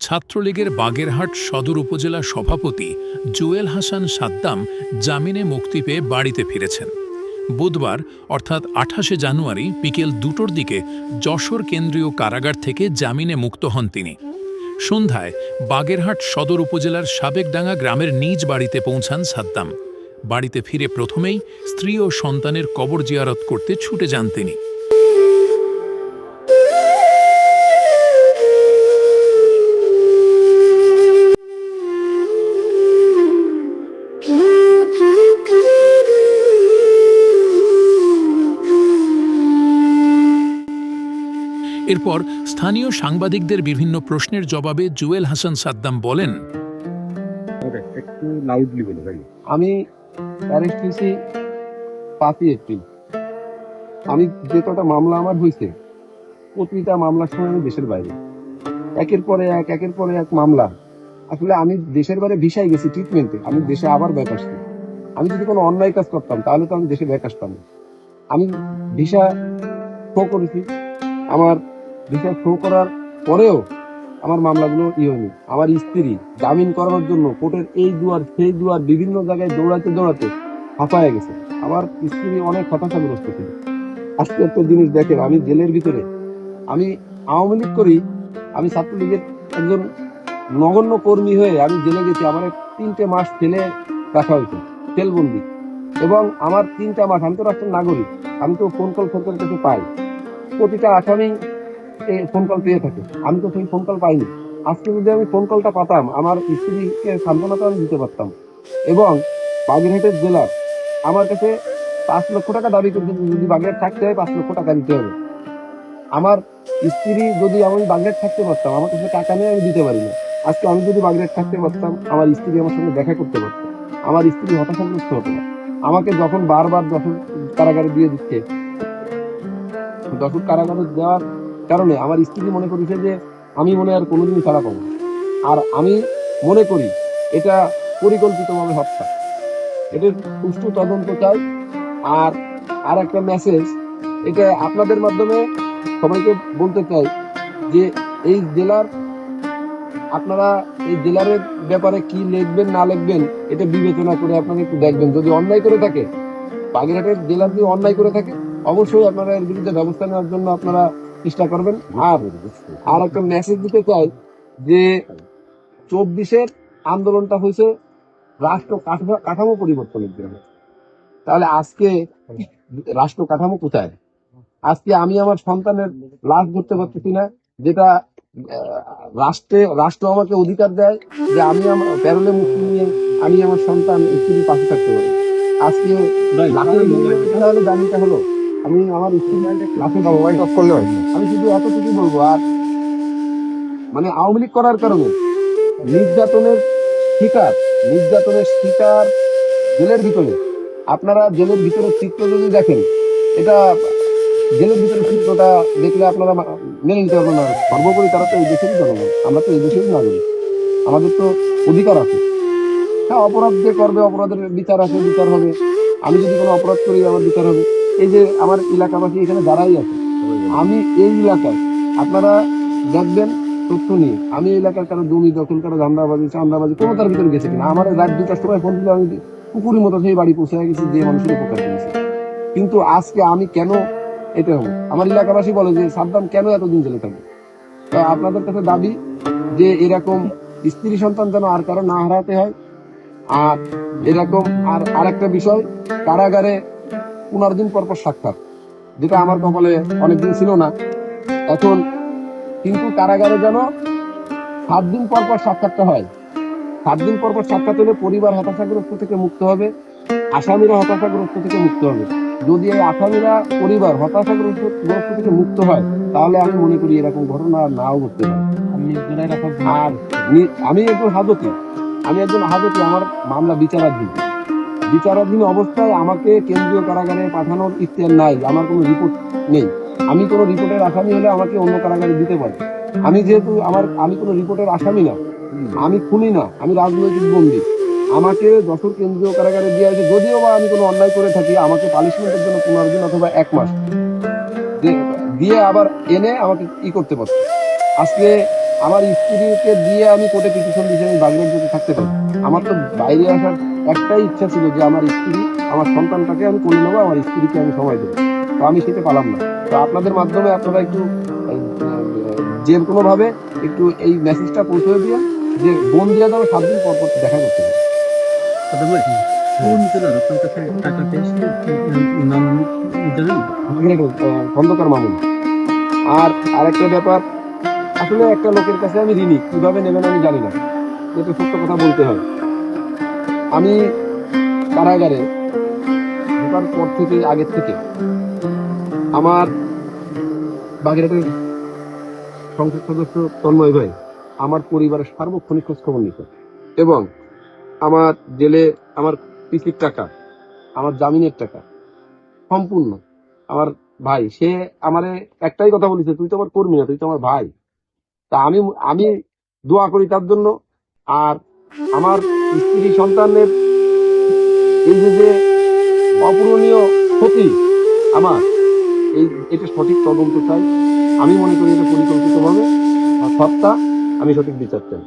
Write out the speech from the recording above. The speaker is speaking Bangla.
ছাত্রলীগের বাগেরহাট সদর উপজেলা সভাপতি জুয়েল হাসান সাদ্দাম জামিনে মুক্তি পেয়ে বাড়িতে ফিরেছেন। বুধবার অর্থাৎ ২৮শে জানুয়ারি বিকেল ২টোর দিকে যশোর কেন্দ্রীয় কারাগার থেকে জামিনে মুক্ত হন তিনি। সন্ধ্যায় বাগেরহাট সদর উপজেলার সাবেকডাঙ্গা গ্রামের নিজ বাড়িতে পৌঁছান সাদ্দাম। বাড়িতে ফিরে প্রথমেই স্ত্রী ও সন্তানের কবর জিয়ারত করতে ছুটে যান তিনি। এরপর স্থানীয় সাংবাদিকদের বিভিন্ন প্রশ্নের জবাবে জুয়েল হাসান সাদ্দাম বলেন, আমি অ্যারেস্ট হয়েছি 5ই এপ্রিল। আমি যে কটা মামলা আমার হয়েছে, প্রতিটা মামলার সময় আমি দেশের বাইরে, একের পরে এক মামলা। আসলে আমি দেশের বাইরে ভিসায় গেছি ট্রিটমেন্টে, আমি দেশে আবার ব্যাক আসছি। আমি যদি কোনো অন্যায় কাজ করতাম তাহলে তো আমি দেশে ব্যাক আসতাম না। আমি ভিসা শো করেছি, আমার ভিসা শো করার পরেও আমার মামলাগুলো হয়নি। আমার স্ত্রী জামিন করানোর জন্য কোর্টের এই দুয়ার সেই দুয়ার বিভিন্ন জায়গায় দৌড়াতে হাঁপায় গেছে। আমার স্ত্রী অনেক হতাশাগ্রস্ত ছিল। আজকে একটা জিনিস দেখেন, আমি জেলের ভিতরে, আমি আওয়ামী লীগ করি, আমি ছাত্রলীগের একজন নগণ্য কর্মী হয়ে আমি জেলে গেছি। আমার 3টে মাস ফেলে রাখা হয়েছে, জেলবন্দি। এবং আমার 3টা মাস, আমি তো রাষ্ট্রের নাগরিক, আমি তো ফোন কল সরকারের কাছে পাই, প্রতিটা আসামি ফোন কল পেয়ে থাকে, আমি তো সেই ফোন কল পাইনি। আজকে যদি আমি ফোন কলটা পাতাম, আমার স্ত্রীকে সান্ত্বনাটা আমি দিতে পারতাম। এবং বাগেরহাটের জেলার আমার কাছে 5 লক্ষ টাকা দাবি করতে, যদি বাগেরহাট থাকতে হয় 5 লক্ষ টাকা দিতে হবে। আমার স্ত্রী, যদি আমি বাগেরহাট থাকতে পারতাম, আমার কাছে টাকা নিয়ে আমি দিতে পারি না। আজকে আমি যদি বাগেরহাট থাকতে পারতাম, আমার স্ত্রী আমার সঙ্গে দেখা করতে পারতো, আমার স্ত্রী হতাশাগ্রস্ত হতো না। আমাকে যখন বারবার যখন কারাগারে দিয়ে দিচ্ছে, যখন কারাগারে দেওয়ার কারণে আমার স্ত্রী মনে করেছে যে আমি মনে আর কোনোদিনই ছাড়া পাবো। আর আমি মনে করি এটা পরিকল্পিতভাবে হত্যা, এটার সুষ্ঠু তদন্ত চাই। আর একটা মেসেজ, এটা আপনাদের মাধ্যমে সবাইকে বলতে চাই যে এই জেলার, আপনারা এই জেলারের ব্যাপারে কি লিখবেন না লিখবেন এটা বিবেচনা করে আপনারা একটু দেখবেন। যদি অন্যায় করে থাকে, বাগেরহাটের জেলার যদি অন্যায় করে থাকে, অবশ্যই আপনারা এর বিরুদ্ধে ব্যবস্থা নেওয়ার জন্য আপনারা চেষ্টা করবেন। আর একটা মেসেজ দিতে চাই যে 24-এর আন্দোলনটা হয়েছে রাষ্ট্র কাঠামো পরিবর্তনের জন্য। তাহলে আজকে রাষ্ট্র কাঠামো কোথায়? আজকে আমি আমার সন্তানের লাশ ধরতে পারতেছি না, যেটা রাষ্ট্র আমাকে অধিকার দেয় যে আমি আমার প্যারোলে মুক্তি নিয়ে আমি আমার সন্তান স্ত্রীর পাশে থাকতে পারি। আজকে জামিনটা হলো, আমি আমার স্ত্রী আমি শুধু এতটুকু বলবো। আর মানে আওয়ামী লীগ করার কারণে নির্যাতনের শিকার জেলের ভিতরে, আপনারা জেলের ভিতরে চিত্র যদি দেখেন, এটা জেলের ভিতরে চিত্রটা দেখলে আপনারা মেনে নিতে পারবেন না। সর্বোপরি তারা তো এই দেশেরই জনগণ, আমরা তো এই দেশেরই নাগরিক, আমাদের তো অধিকার আছে। হ্যাঁ, অপরাধ যে করবে অপরাধের বিচার আছে, বিচার হবে। আমি যদি কোনো অপরাধ করি আমার বিচার হবে। এই যে আমার এলাকাবাসী এখানে যারাই আছে, আমি এই এলাকায় আপনারা দেখবেন তথ্য নিয়ে, আমি এই এলাকার কারো জমি দখল, কারো ধান্দাবাজি চান্দাবাজি কোনো তার ভিতরে গেছে কিনা, আমার রাত 2টার সময় ফোন দিলে আমি পুকুরের মতো সেই বাড়ি পৌঁছে গেছি, যে মানুষের উপকার করেছে। কিন্তু আজকে আমি কেন এটা হবো? আমার এলাকাবাসী বলে যে সাদ্দাম কেন এতদিন জেলে থাকবে। তো আপনাদের কাছে দাবি যে এরকম স্ত্রী সন্তান যেন আর কারো না হারাতে হয়। আর এরকম আর একটা বিষয়, কারাগারে 15 দিন পর সাক্ষাৎ, যেটা আমার কপালে অনেকদিন ছিল না এখন, কিন্তু কারাগারে যেন 7 দিন পর সাক্ষাৎটা হয়। 7 দিন পর সাক্ষাৎ হলে পরিবার হতাশাগ্রস্ত থেকে মুক্ত হবে, আসামিরা হতাশাগ্রস্ত থেকে মুক্ত হবে। যদি এই আসামিরা পরিবার হতাশাগ্রস্ত থেকে মুক্ত হয়, তাহলে আমি মনে করি এরকম ঘটনা নাও ঘটতে পারে। আর আমি একজন হাজতি, আমার মামলা বিচারাধীন অবস্থায় আমাকে কেন্দ্রীয় কারাগারে পাঠানোর ইখতিয়ার নাই, আমার কোনো রিপোর্ট নেই। আমি কোনো রিপোর্টের আসামি হলে আমাকে অন্য কারাগারে দিতে পারে। আমি কোনো রিপোর্টের আসামি না, আমি খুনি না, আমি রাজনৈতিক বন্দী। আমাকে যশোর কেন্দ্রীয় কারাগারে দেওয়া হয়েছে, যদিও বা আমি কোনো অন্যায় করে থাকি, আমাকে পানিশমেন্টের জন্য 15 দিন অথবা 1 মাস দিয়ে আবার এনে আমাকে করতে পারছে। আজকে আমার স্ত্রীকে দিয়ে আমি কোর্টে পিটিশন দিয়েছি আমি বাগেরহাট জেলে থাকতে পারি। আমার তো বাইরে আসার একটাই ইচ্ছা ছিল যে আমার স্ত্রী, আমার সন্তানটাকে আমি কোলে নেবো, আমার স্ত্রীকে আমি সময় দেবো। তো আমি সেটা পালাম না। তো আপনাদের মাধ্যমে আপনারা একটু যে কোনো ভাবে একটু এই মেসেজটা পৌঁছে দিয়ে যে বোন দিয়ে যাবে 7 দিন পর পর দেখা করতে হবে। কথা বলছি কোন জেলার আপনার কাছে টাকা পেয়েছে নাম জানেন? খন্দকার মামুন। আর আরেকটা ব্যাপার, আসলে একটা লোকের কাছে আমি ঋণী, কিভাবে নেবেন আমি জানি না, এটা সত্য কথা বলতে হয়। আমি কারাগারে ঢোকার পর থেকে, আগের থেকে আমার বাগেরহাটের সংসদ সদস্য তন্ময় ভাই আমার পরিবারের সার্বক্ষণিক খোঁজ খবর নিত, এবং আমার জেলে আমার পিসির টাকা, আমার জামিনের টাকা সম্পূর্ণ আমার ভাই, সে আমারে একটাই কথা বলেছে, তুই তো আমার কর্মী না, তুই তো আমার ভাই। তা আমি আমি দোয়া করি তার জন্য। আর আমার স্ত্রী সন্তানের এই যে অপূরণীয় ক্ষতি আমার, এটা সঠিক তদন্ত চাই। আমি মনে করি এটা পরিকল্পিতভাবে আর সত্তা, আমি সঠিক বিচার চাই।